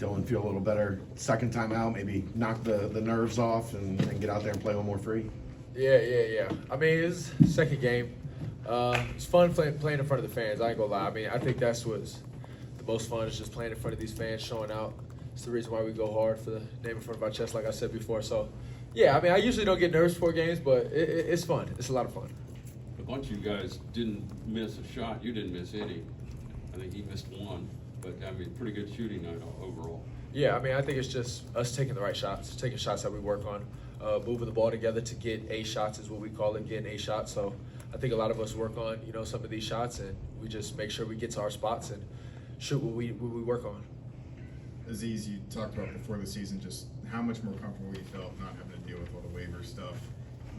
Dillon feel a little better second time out, maybe knock the nerves off and get out there and play one more free? Yeah. I mean, it's second game. It's fun playing in front of the fans. I ain't gonna lie. I mean, I think that's what's the most fun is just playing in front of these fans, showing out. It's the reason why we go hard for the name in front of our chest, like I said before. So, yeah, I mean, I usually don't get nervous before games, but it's fun. It's a lot of fun. A bunch of you guys didn't miss a shot. You didn't miss any. I think he missed one, but I mean, pretty good shooting night overall. Yeah, I mean, I think it's just us taking the right shots, taking shots that we work on, moving the ball together to get A shots is what we call it, getting A shots. So I think a lot of us work on, some of these shots, and we just make sure we get to our spots and shoot what we work on. Aziz, you talked about before the season just how much more comfortable you felt not having to deal with all the waiver stuff.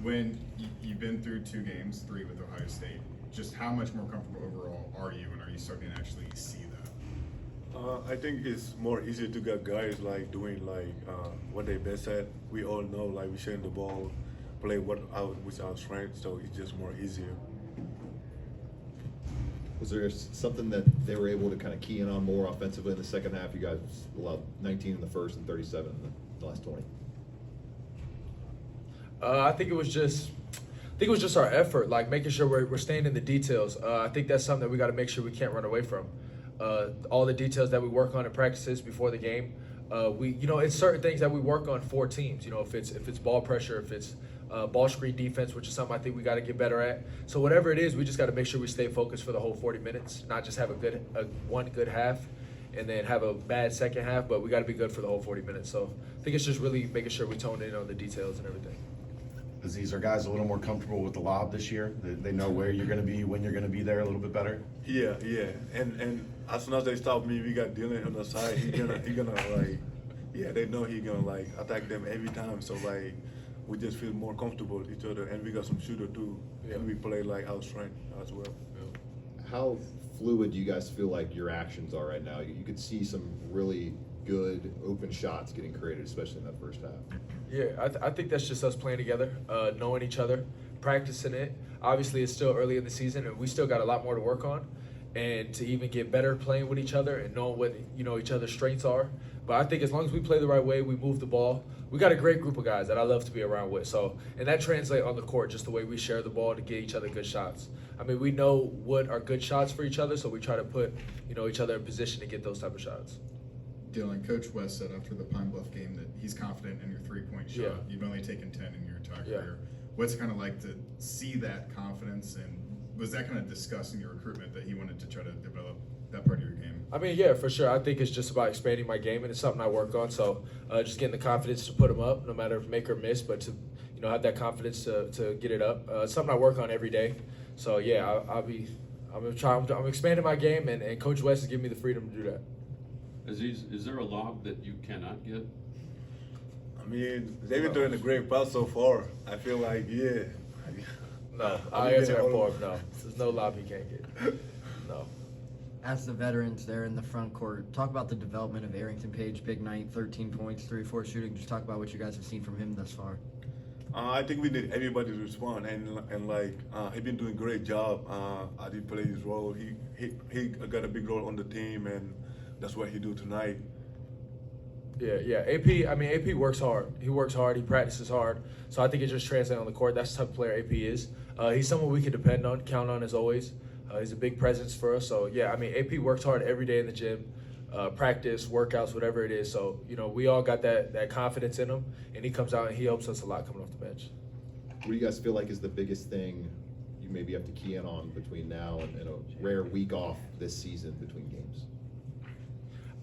When you've been through 2 games, 3 with Ohio State, just how much more comfortable overall are you, and are you starting to actually see that? I think it's more easier to get guys doing what they best at. We all know we sharing the ball, play with our strength, so it's just more easier. Was there something that they were able to kind of key in on more offensively in the second half? You guys allowed 19 in the first and 37 in the last 20. I think it was just our effort, making sure we're staying in the details. I think that's something that we got to make sure we can't run away from. All the details that we work on in practices before the game, it's certain things that we work on for teams. If it's ball pressure, if it's ball screen defense, which is something I think we got to get better at. So whatever it is, we just got to make sure we stay focused for the whole 40 minutes, not just have one good half and then have a bad second half, but we got to be good for the whole 40 minutes. So I think it's just really making sure we tone in on the details and everything. Aziz, are guys a little more comfortable with the lob this year? They know where you're going to be, when you're going to be there a little bit better? Yeah. And as soon as they stop me, we got Dillon on the side. He gonna they know he gonna attack them every time. So we just feel more comfortable with each other, and we got some shooter too, and we play our strength as well. How fluid do you guys feel like your actions are right now? You could see some really good open shots getting created, especially in that first half. Yeah, I think that's just us playing together, knowing each other, practicing it. Obviously, it's still early in the season, and we still got a lot more to work on, and to even get better playing with each other and knowing what each other's strengths are. But I think as long as we play the right way, we move the ball. We got a great group of guys that I love to be around with. So, and that translates on the court, just the way we share the ball to get each other good shots. I mean, we know what are good shots for each other, so we try to put each other in position to get those type of shots. Dillon, Coach West said after the Pine Bluff game that he's confident in your 3-point shot. Yeah. You've only taken 10 in your entire career. What's it kind of like to see that confidence, and was that kind of discussed in your recruitment that he wanted to try to develop that part of your game? I mean, yeah, for sure. I think it's just about expanding my game, and it's something I work on. So just getting the confidence to put them up, no matter if make or miss, but to have that confidence to get it up. It's something I work on every day. So yeah, I'm expanding my game, and Coach West is giving me the freedom to do that. Aziz, is there a lob that you cannot get? I mean, they've been doing a great pass so far. I feel No, I answer that for him. No, there's no lob he can't get. No. As the veterans there in the front court, talk about the development of Arrington Page. Big night, 13 points, 3-4 shooting. Just talk about what you guys have seen from him thus far. I think we need everybody to respond, and he been doing a great job. I did play his role. He got a big role on the team, and that's what he do tonight. Yeah. AP works hard. He works hard. He practices hard. So I think it just translates on the court. That's the type of player AP is. He's someone we can depend on, count on as always. He's a big presence for us. So yeah, AP works hard every day in the gym, practice, workouts, whatever it is. So we all got that confidence in him, and he comes out and he helps us a lot coming off the bench. What do you guys feel like is the biggest thing you maybe have to key in on between now and a rare week off this season between games?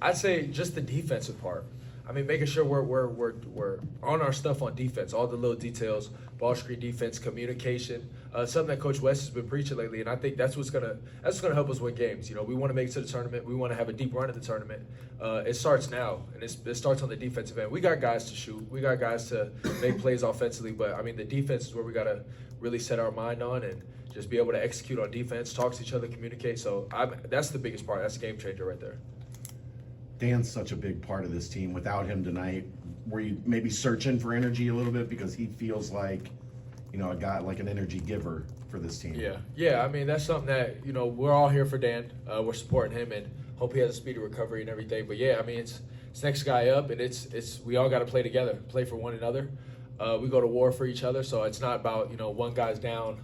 I'd say just the defensive part. I mean, making sure we're on our stuff on defense, all the little details, ball screen defense, communication, something that Coach West has been preaching lately, and I think that's what's gonna help us win games. We want to make it to the tournament. We want to have a deep run at the tournament. It starts now, and it starts on the defensive end. We got guys to shoot. We got guys to make plays offensively, but I mean, the defense is where we gotta really set our mind on and just be able to execute on defense, talk to each other, communicate. So that's the biggest part. That's a game changer right there. Dan's such a big part of this team. Without him tonight, were you maybe searching for energy a little bit, because he feels like, a guy, like an energy giver for this team? Yeah. I mean, that's something that, we're all here for Dan. We're supporting him and hope he has a speedy recovery and everything. But yeah, I mean, it's It's next guy up, and it's we all got to play together, play for one another. We go to war for each other, so it's not about one guy's down,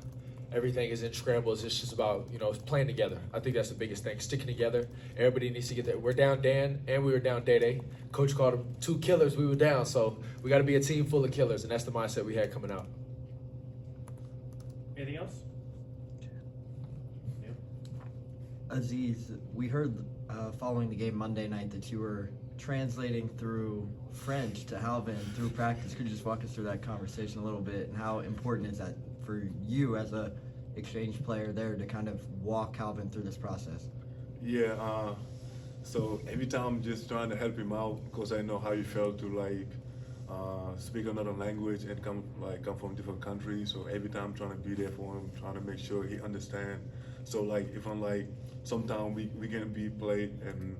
everything is in scrambles. It's just about playing together. I think that's the biggest thing, sticking together. Everybody needs to get there. We're down Dan, and we were down Day. Coach called them 2 killers. We were down, so we got to be a team full of killers, and that's the mindset we had coming out. Anything else? Aziz, we heard following the game Monday night that you were translating through French to Halvin through practice. Could you just walk us through that conversation a little bit, and how important is that for you as a exchange player there to kind of walk Halvin through this process? Yeah, so every time I'm just trying to help him out because I know how he felt to speak another language and come from different countries. So every time I'm trying to be there for him, trying to make sure he understand. So if I'm sometimes we can be played and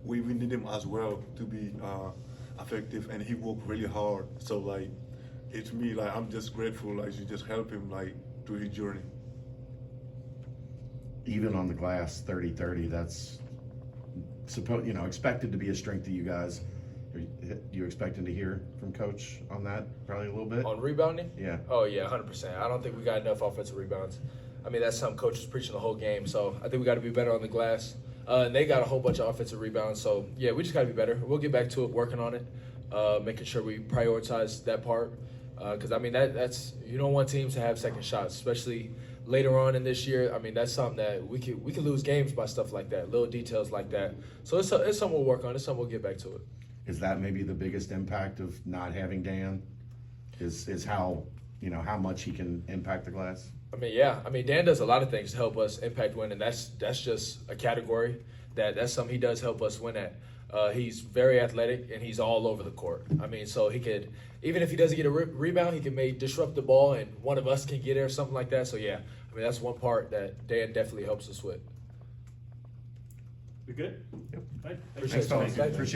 we need him as well to be effective, and he worked really hard. So it's me I'm just grateful to just help him through his journey. Even on the glass, 30-30, that's expected to be a strength of you guys. Are you expecting to hear from Coach on that probably a little bit? On rebounding? Yeah. Oh, yeah, 100%. I don't think we got enough offensive rebounds. I mean, that's something Coach was preaching the whole game, so I think we got to be better on the glass. And they got a whole bunch of offensive rebounds, so, yeah, we just got to be better. We'll get back to it, working on it, making sure we prioritize that part. Because, I mean, that's you don't want teams to have second shots, especially later on in this year. I mean, that's something that we could lose games by stuff like that, little details like that. So it's something we'll work on. It's something we'll get back to it. Is that maybe the biggest impact of not having Dan? Is how how much he can impact the glass? I mean, yeah. I mean, Dan does a lot of things to help us impact win, and that's just a category that's something he does help us win at. He's very athletic, and he's all over the court. I mean, so he could, even if he doesn't get a rebound, he can maybe disrupt the ball, and one of us can get it or something like that. So, yeah, I mean, that's one part that Dan definitely helps us with. We good? Yep. Fine. Appreciate it. fellas. Thank you. Appreciate